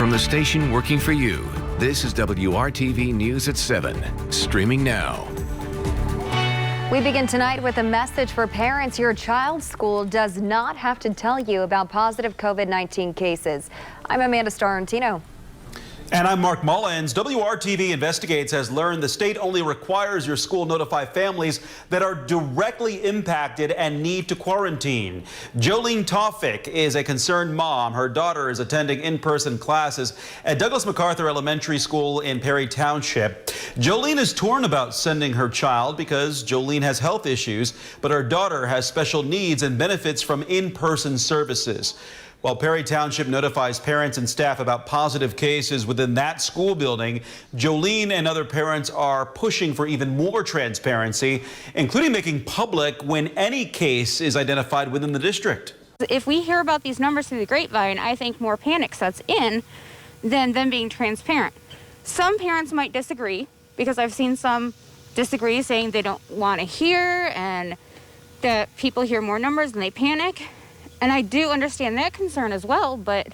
From the station working for you, this is WRTV News at 7, streaming now. We begin tonight with a message for parents. Your child's school does not have to tell you about positive COVID-19 cases. I'm Amanda Starantino. And I'm Mark Mullins. WRTV Investigates has learned the state only requires your school notify families that are directly impacted and need to quarantine. Jolene Tawfik is a concerned mom. Her daughter is attending in-person classes at Douglas MacArthur Elementary School in Perry Township. Jolene is torn about sending her child because Jolene has health issues, but her daughter has special needs and benefits from in-person services. While Perry Township notifies parents and staff about positive cases within that school building, Jolene and other parents are pushing for even more transparency, including making public when any case is identified within the district. If we hear about these numbers through the grapevine, I think more panic sets in than them being transparent. Some parents might disagree, because I've seen some disagree, saying they don't want to hear and that people hear more numbers and they panic. And I do understand that concern as well, but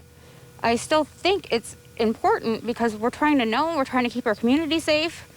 I still think it's important because we're trying to know, we're trying to keep our community safe.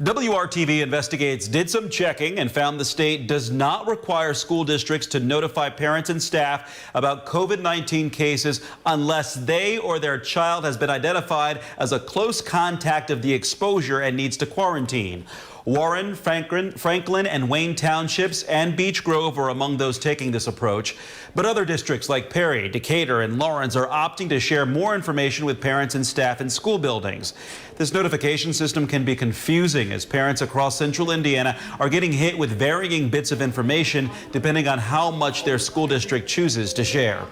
WRTV Investigates did some checking and found the state does not require school districts to notify parents and staff about COVID-19 cases unless they or their child has been identified as a close contact of the exposure and needs to quarantine. Warren, Franklin, and Wayne Townships and Beech Grove are among those taking this approach. But other districts like Perry, Decatur, and Lawrence are opting to share more information with parents and staff in school buildings. This notification system can be confusing as parents across central Indiana are getting hit with varying bits of information depending on how much their school district chooses to share.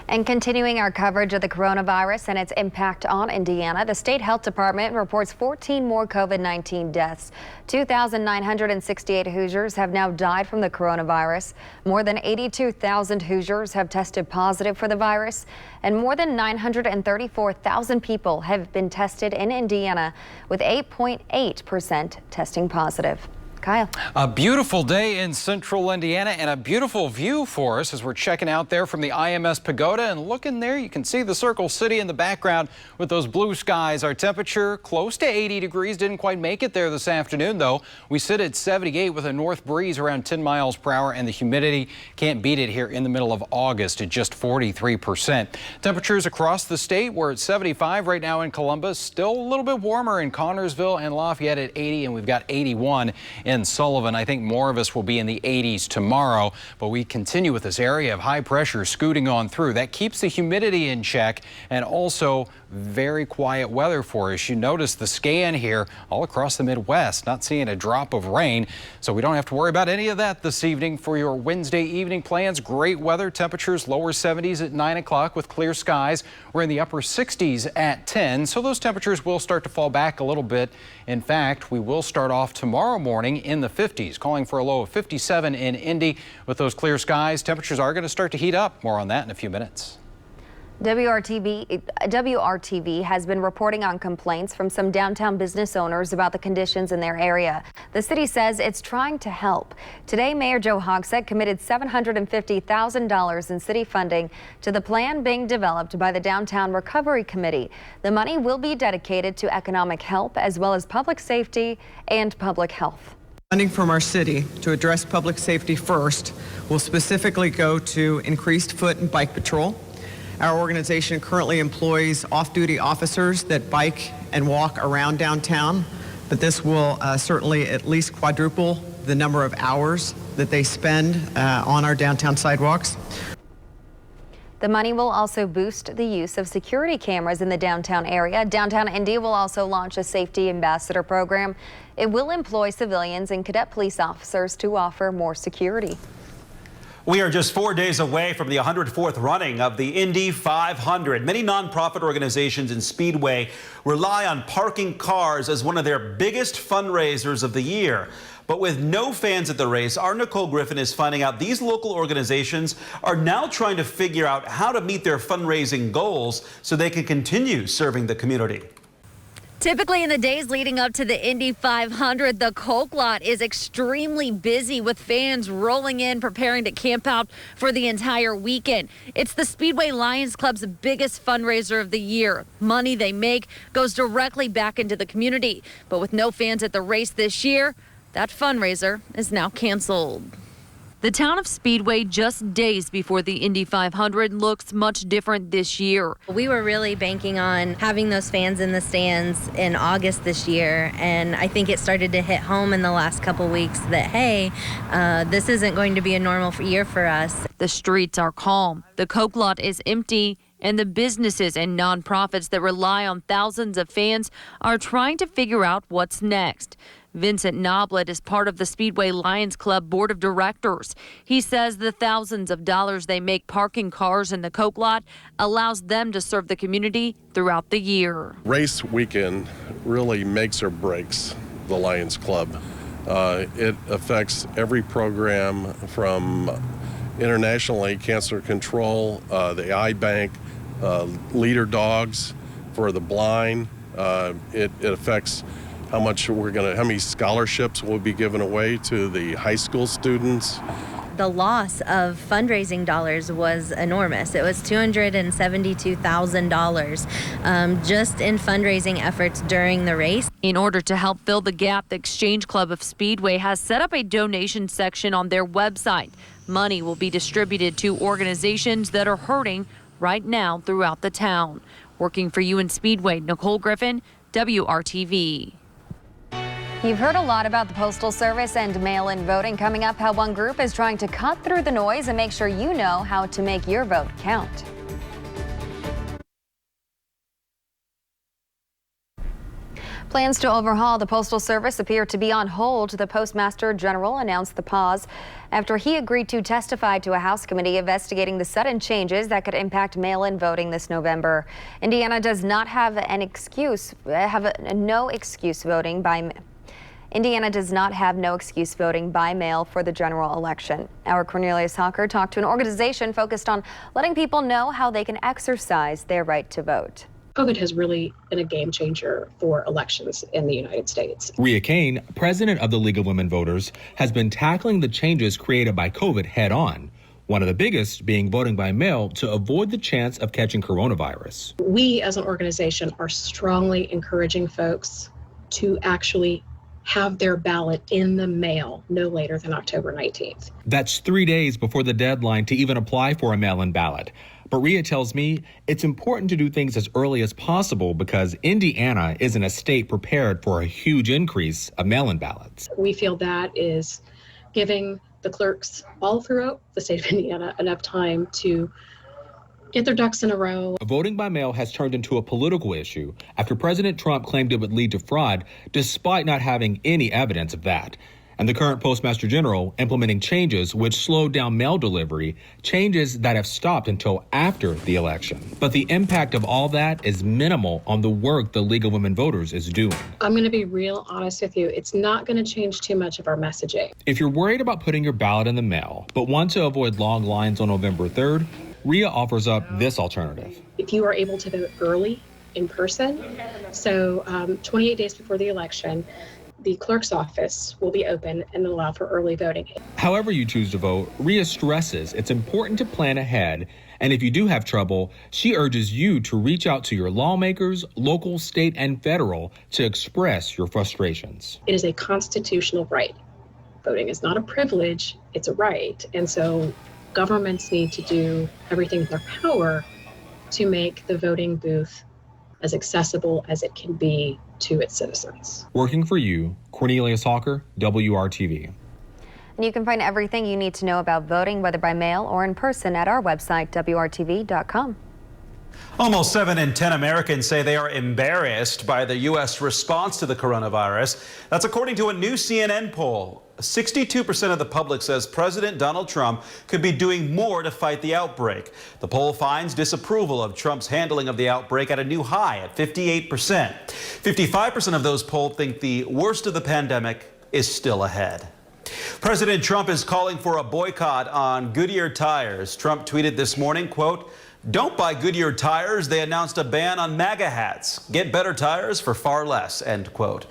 And continuing our coverage of the coronavirus and its impact on Indiana, the state health department reports 14 more COVID-19 deaths. 2,968 Hoosiers have now died from the coronavirus. More than 82,000 Hoosiers have tested positive for the virus, and more than 934,000 people have been tested in Indiana, with 8.8% testing positive. Kyle. A beautiful day in central Indiana and a beautiful view for us as we're checking out there from the IMS Pagoda, and looking there you can see the Circle City in the background with those blue skies. Our temperature close to 80 degrees, didn't quite make it there this afternoon though. We sit at 78 with a north breeze around 10 miles per hour, and the humidity can't beat it here in the middle of August at just 43%. Temperatures across the state, we're at 75 right now in Columbus, still a little bit warmer in Connorsville and Lafayette at 80, and we've got 81 in Sullivan. I think more of us will be in the 80s tomorrow, but we continue with this area of high pressure scooting on through. That keeps the humidity in check, and also very quiet weather for us. You notice the scan here all across the Midwest, not seeing a drop of rain, so we don't have to worry about any of that this evening for your Wednesday evening plans. Great weather, temperatures lower 70s at 9 o'clock with clear skies. We're in the upper 60s at 10, so those temperatures will start to fall back a little bit. In fact, we will start off tomorrow morning in the 50s, calling for a low of 57 in Indy. With those clear skies, temperatures are going to start to heat up. More on that in a few minutes. WRTV has been reporting on complaints from some downtown business owners about the conditions in their area. The city says it's trying to help. Today, Mayor Joe Hogsett committed $750,000 in city funding to the plan being developed by the Downtown Recovery Committee. The money will be dedicated to economic help as well as public safety and public health. Funding from our city to address public safety first will specifically go to increased foot and bike patrol. Our organization currently employs off-duty officers that bike and walk around downtown, but this will certainly at least quadruple the number of hours that they spend on our downtown sidewalks. The money will also boost the use of security cameras in the downtown area. Downtown Indy will also launch a safety ambassador program. It will employ civilians and cadet police officers to offer more security. We are just 4 days away from the 104th running of the Indy 500. Many nonprofit organizations in Speedway rely on parking cars as one of their biggest fundraisers of the year. But with no fans at the race, our Nicole Griffin is finding out these local organizations are now trying to figure out how to meet their fundraising goals so they can continue serving the community. Typically in the days leading up to the Indy 500, the Coke lot is extremely busy with fans rolling in, preparing to camp out for the entire weekend. It's the Speedway Lions Club's biggest fundraiser of the year. Money they make goes directly back into the community. But with no fans at the race this year, that fundraiser is now canceled. The town of Speedway, just days before the Indy 500, looks much different this year. We were really banking on having those fans in the stands in August this year, and I think it started to hit home in the last couple weeks that, hey, this isn't going to be a normal year for us. The streets are calm. The Coke lot is empty, and the businesses and nonprofits that rely on thousands of fans are trying to figure out what's next. Vincent Noblet is part of the Speedway Lions Club board of directors. He says the thousands of dollars they make parking cars in the Coke lot allows them to serve the community throughout the year. Race weekend really makes or breaks the Lions Club. It affects every program from internationally, cancer control, the eye bank, leader dogs for the blind. It affects how many scholarships will be given away to the high school students. The loss of fundraising dollars was enormous. It was $272,000 just in fundraising efforts during the race. In order to help fill the gap, the Exchange Club of Speedway has set up a donation section on their website. Money will be distributed to organizations that are hurting right now throughout the town. Working for you in Speedway, Nicole Griffin, WRTV. You've heard a lot about the Postal Service and mail-in voting. Coming up, how one group is trying to cut through the noise and make sure you know how to make your vote count. Plans to overhaul the Postal Service appear to be on hold. The Postmaster General announced the pause after he agreed to testify to a House committee investigating the sudden changes that could impact mail-in voting this November. Indiana does not have no excuse voting by mail for the general election. Our Cornelius Hawker talked to an organization focused on letting people know how they can exercise their right to vote. COVID has really been a game changer for elections in the United States. Rhea Kane, president of the League of Women Voters, has been tackling the changes created by COVID head on. One of the biggest being voting by mail to avoid the chance of catching coronavirus. We as an organization are strongly encouraging folks to actually have their ballot in the mail no later than October 19th. That's 3 days before the deadline to even apply for a mail-in ballot. But Rhea tells me it's important to do things as early as possible because Indiana isn't a state prepared for a huge increase of mail-in ballots. We feel that is giving the clerks all throughout the state of Indiana enough time to get their ducks in a row. Voting by mail has turned into a political issue after President Trump claimed it would lead to fraud, despite not having any evidence of that. And the current Postmaster General implementing changes which slowed down mail delivery, changes that have stopped until after the election. But the impact of all that is minimal on the work the League of Women Voters is doing. I'm going to be real honest with you. It's not going to change too much of our messaging. If you're worried about putting your ballot in the mail, but want to avoid long lines on November 3rd, Rhea offers up this alternative. If you are able to vote early in person, so 28 days before the election, the clerk's office will be open and allow for early voting. However you choose to vote, Rhea stresses it's important to plan ahead. And if you do have trouble, she urges you to reach out to your lawmakers, local, state, and federal to express your frustrations. It is a constitutional right. Voting is not a privilege, it's a right. And so governments need to do everything in their power to make the voting booth as accessible as it can be to its citizens. Working for you, Cornelius Hawker, WRTV. And you can find everything you need to know about voting, whether by mail or in person, at our website, WRTV.com. Almost 7 in 10 Americans say they are embarrassed by the U.S. response to the coronavirus. That's according to a new CNN poll. 62% of the public says President Donald Trump could be doing more to fight the outbreak. The poll finds disapproval of Trump's handling of the outbreak at a new high at 58%. 55% of those polled think the worst of the pandemic is still ahead. President Trump is calling for a boycott on Goodyear tires. Trump tweeted this morning, quote, Don't buy Goodyear tires. They announced a ban on MAGA hats. Get better tires for far less, end quote.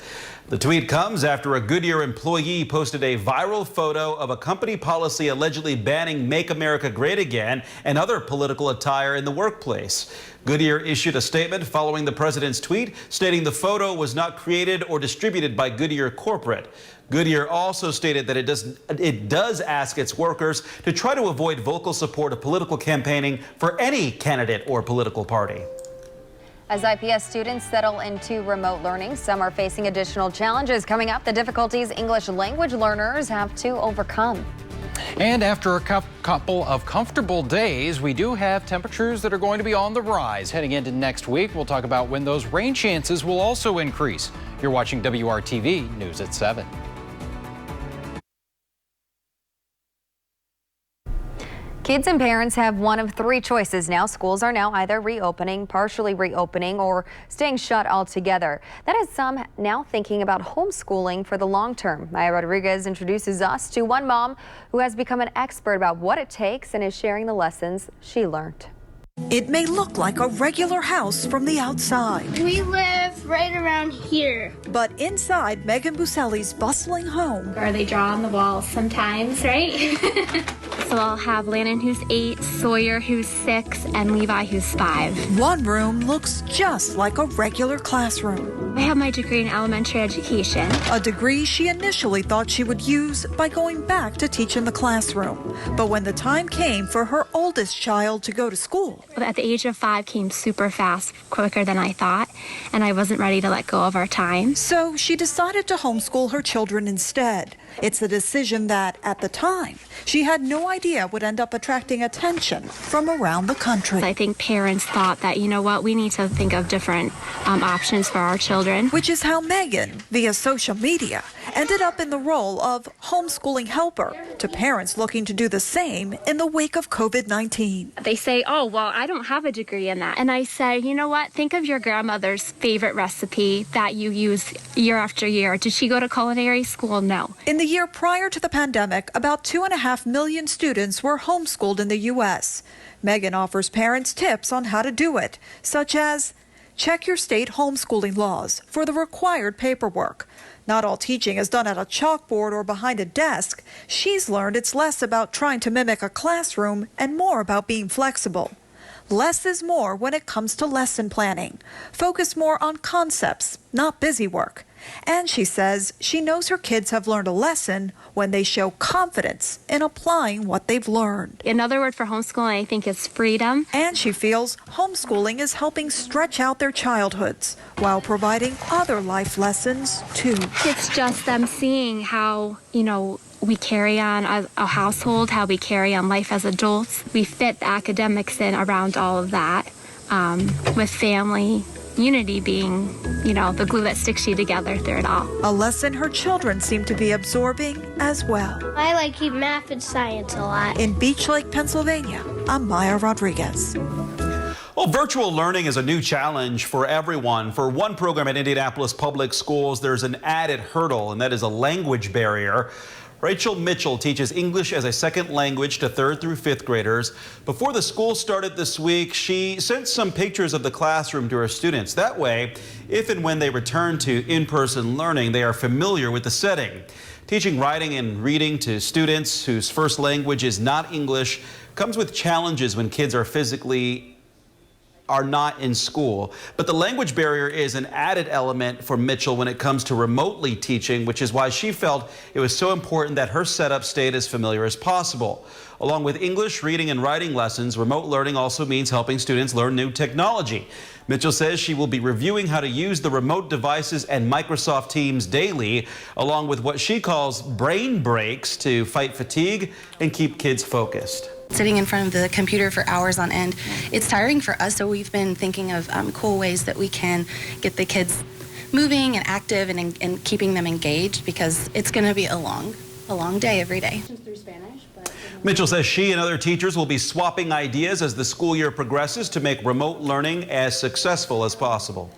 The tweet comes after a Goodyear employee posted a viral photo of a company policy allegedly banning Make America Great Again and other political attire in the workplace. Goodyear issued a statement following the president's tweet, stating the photo was not created or distributed by Goodyear Corporate. Goodyear also stated that it does ask its workers to try to avoid vocal support of political campaigning for any candidate or political party. As IPS students settle into remote learning, some are facing additional challenges. Coming up, the difficulties English language learners have to overcome. And after a couple of comfortable days, we do have temperatures that are going to be on the rise heading into next week. We'll talk about when those rain chances will also increase. You're watching WRTV News at 7. Kids and parents have one of three choices now. Schools are now either reopening, partially reopening, or staying shut altogether. That has some now thinking about homeschooling for the long term. Maya Rodriguez introduces us to one mom who has become an expert about what it takes and is sharing the lessons she learned. It may look like a regular house from the outside. We live right around here. But inside Megan Buselli's bustling home. Or they draw on the walls sometimes, right? So I'll have Landon, who's 8, Sawyer, who's 6, and Levi, who's 5. One room looks just like a regular classroom. I have my degree in elementary education. A degree she initially thought she would use by going back to teach in the classroom. But when the time came for her oldest child to go to school. At the age of 5 came super fast, quicker than I thought, and I wasn't ready to let go of our time. So she decided to homeschool her children instead. It's a decision that, at the time, she had no idea would end up attracting attention from around the country. I think parents thought that, you know what, we need to think of different options for our children. Which is how Megan, via social media, ended up in the role of homeschooling helper to parents looking to do the same in the wake of COVID-19. They say, oh, well, I don't have a degree in that. And I say, you know what, think of your grandmother's favorite recipe that you use year after year. Did she go to culinary school? No. In the year prior to the pandemic, about 2.5 million students were homeschooled in the U.S. Megan offers parents tips on how to do it, such as check your state homeschooling laws for the required paperwork. Not all teaching is done at a chalkboard or behind a desk. She's learned it's less about trying to mimic a classroom and more about being flexible. Less is more when it comes to lesson planning. Focus more on concepts, not busy work. And she says she knows her kids have learned a lesson when they show confidence in applying what they've learned. Another word for homeschooling, I think, is freedom. And she feels homeschooling is helping stretch out their childhoods while providing other life lessons, too. It's just them seeing how, we carry on a household, how we carry on life as adults. We fit the academics in around all of that, with family. Unity being, the glue that sticks you together through it all. A lesson her children seem to be absorbing as well. I like math and science a lot. In Beach Lake, Pennsylvania, I'm Maya Rodriguez. Well, virtual learning is a new challenge for everyone. For one program at Indianapolis Public Schools, there's an added hurdle, and that is a language barrier. Rachel Mitchell teaches English as a second language to 3rd through 5th graders. Before the school started this week, she sent some pictures of the classroom to her students. That way, if and when they return to in-person learning, they are familiar with the setting. Teaching writing and reading to students whose first language is not English comes with challenges when kids are not in school. But the language barrier is an added element for Mitchell when it comes to remotely teaching, which is why she felt it was so important that her setup stayed as familiar as possible. Along with English, reading, and writing lessons, remote learning also means helping students learn new technology. Mitchell says she will be reviewing how to use the remote devices and Microsoft Teams daily, along with what she calls brain breaks to fight fatigue and keep kids focused. Sitting in front of the computer for hours on end, it's tiring for us, so we've been thinking of cool ways that we can get the kids moving and active and keeping them engaged, because it's going to be a long day every day. Mitchell says she and other teachers will be swapping ideas as the school year progresses to make remote learning as successful as possible.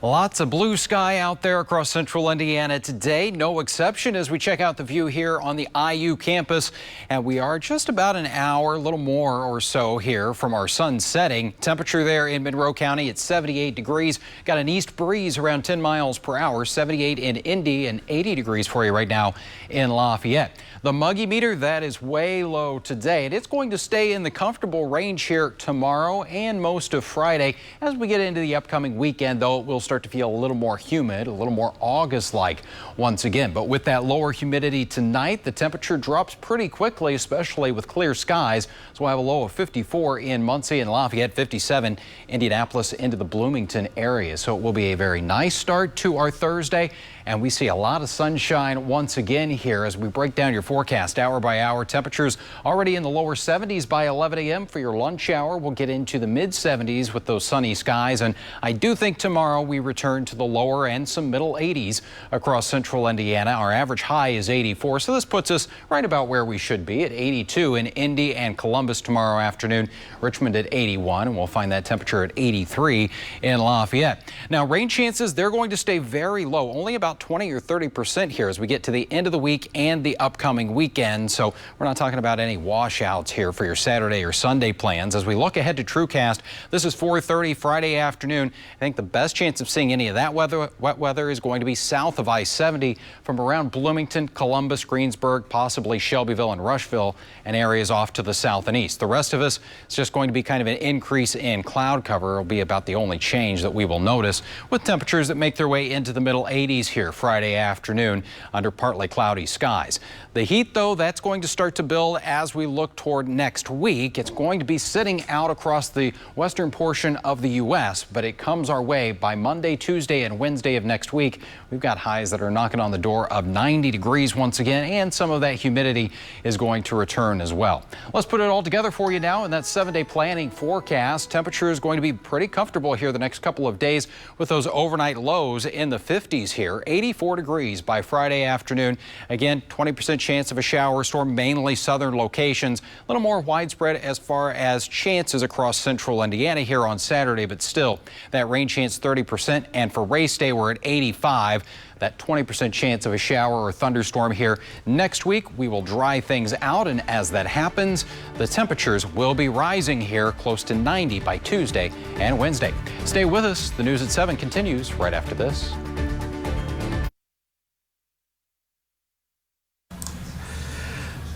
Lots of blue sky out there across central Indiana today. No exception as we check out the view here on the IU campus. And we are just about an hour, a little more or so here from our sun setting. Temperature there in Monroe County at 78 degrees. Got an east breeze around 10 miles per hour, 78 in Indy and 80 degrees for you right now in Lafayette. The muggy meter, that is way low today, and it's going to stay in the comfortable range here tomorrow and most of Friday. As we get into the upcoming weekend, though, it will start to feel a little more humid, a little more August-like once again. But with that lower humidity tonight, the temperature drops pretty quickly, especially with clear skies. So we'll have a low of 54 in Muncie and Lafayette, 57 Indianapolis into the Bloomington area. So it will be a very nice start to our Thursday. And we see a lot of sunshine once again here as we break down your forecast hour by hour. Temperatures already in the lower 70s by 11 a.m. for your lunch hour. We'll get into the mid 70s with those sunny skies. And I do think tomorrow we return to the lower and some middle 80s across central Indiana. Our average high is 84. So this puts us right about where we should be at 82 in Indy and Columbus tomorrow afternoon. Richmond at 81, and we'll find that temperature at 83 in Lafayette. Now, rain chances, they're going to stay very low, only about 20 or 30% here as we get to the end of the week and the upcoming weekend. So we're not talking about any washouts here for your Saturday or Sunday plans. As we look ahead to TrueCast, this is 4:30 Friday afternoon. I think the best chance of seeing any of that wet weather is going to be south of I-70 from around Bloomington, Columbus, Greensburg, possibly Shelbyville and Rushville, and areas off to the south and east. The rest of us, it's just going to be kind of an increase in cloud cover. It'll be about the only change that we will notice, with temperatures that make their way into the middle 80s here Friday afternoon under partly cloudy skies. The heat, though, that's going to start to build as we look toward next week. It's going to be sitting out across the western portion of the U.S., but it comes our way by Monday, Tuesday, and Wednesday of next week. We've got highs that are knocking on the door of 90 degrees once again, and some of that humidity is going to return as well. Let's put it all together for you now in that 7-day planning forecast. Temperature is going to be pretty comfortable here the next couple of days with those overnight lows in the 50s here. 84 degrees by Friday afternoon. Again, 20% chance of a shower storm, mainly southern locations. A little more widespread as far as chances across central Indiana here on Saturday, but still that rain chance 30%. And for race day, we're at 85. That 20% chance of a shower or thunderstorm here next week. We will dry things out, and as that happens, the temperatures will be rising here close to 90 by Tuesday and Wednesday. Stay with us. The News at 7 continues right after this.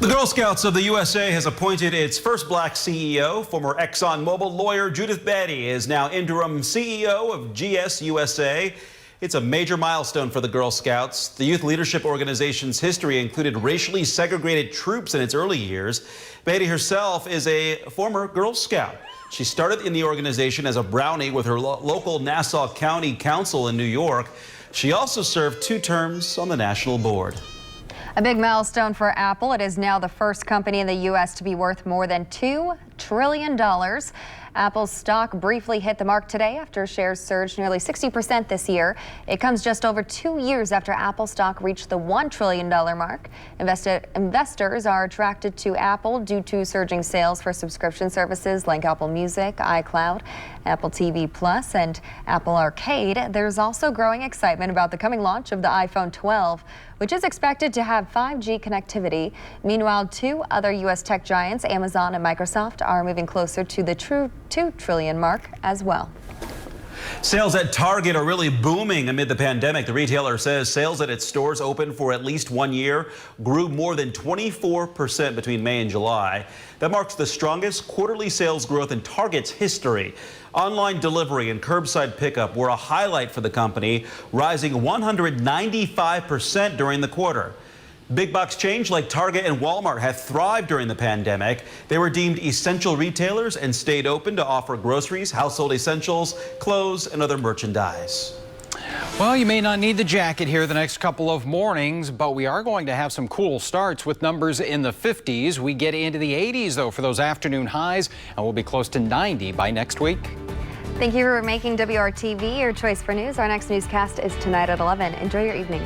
The Girl Scouts of the USA has appointed its first black CEO. Former ExxonMobil lawyer Judith Betty is now interim CEO of GS USA. It's a major milestone for the Girl Scouts. The youth leadership organization's history included racially segregated troops in its early years. Betty herself is a former Girl Scout. She started in the organization as a Brownie with her local Nassau County Council in New York. She also served 2 terms on the national board. A big milestone for Apple. It is now the first company in the U.S. to be worth more than $2 trillion. Apple's stock briefly hit the mark today after shares surged nearly 60% this year. It comes just over 2 years after Apple stock reached the $1 trillion mark. Investors are attracted to Apple due to surging sales for subscription services like Apple Music, iCloud, Apple TV Plus, and Apple Arcade. There's also growing excitement about the coming launch of the iPhone 12, which is expected to have 5G connectivity. Meanwhile, 2 other U.S. tech giants, Amazon and Microsoft, are moving closer to the true $2 trillion mark as well. Sales at Target are really booming amid the pandemic. The retailer says sales at its stores open for at least 1 year grew more than 24% between May and July. That marks the strongest quarterly sales growth in Target's history. Online delivery and curbside pickup were a highlight for the company, rising 195% during the quarter. Big box chains like Target and Walmart have thrived during the pandemic. They were deemed essential retailers and stayed open to offer groceries, household essentials, clothes, and other merchandise. Well, you may not need the jacket here the next couple of mornings, but we are going to have some cool starts with numbers in the 50s. We get into the 80s, though, for those afternoon highs, and we'll be close to 90 by next week. Thank you for making WRTV your choice for news. Our next newscast is tonight at 11. Enjoy your evening.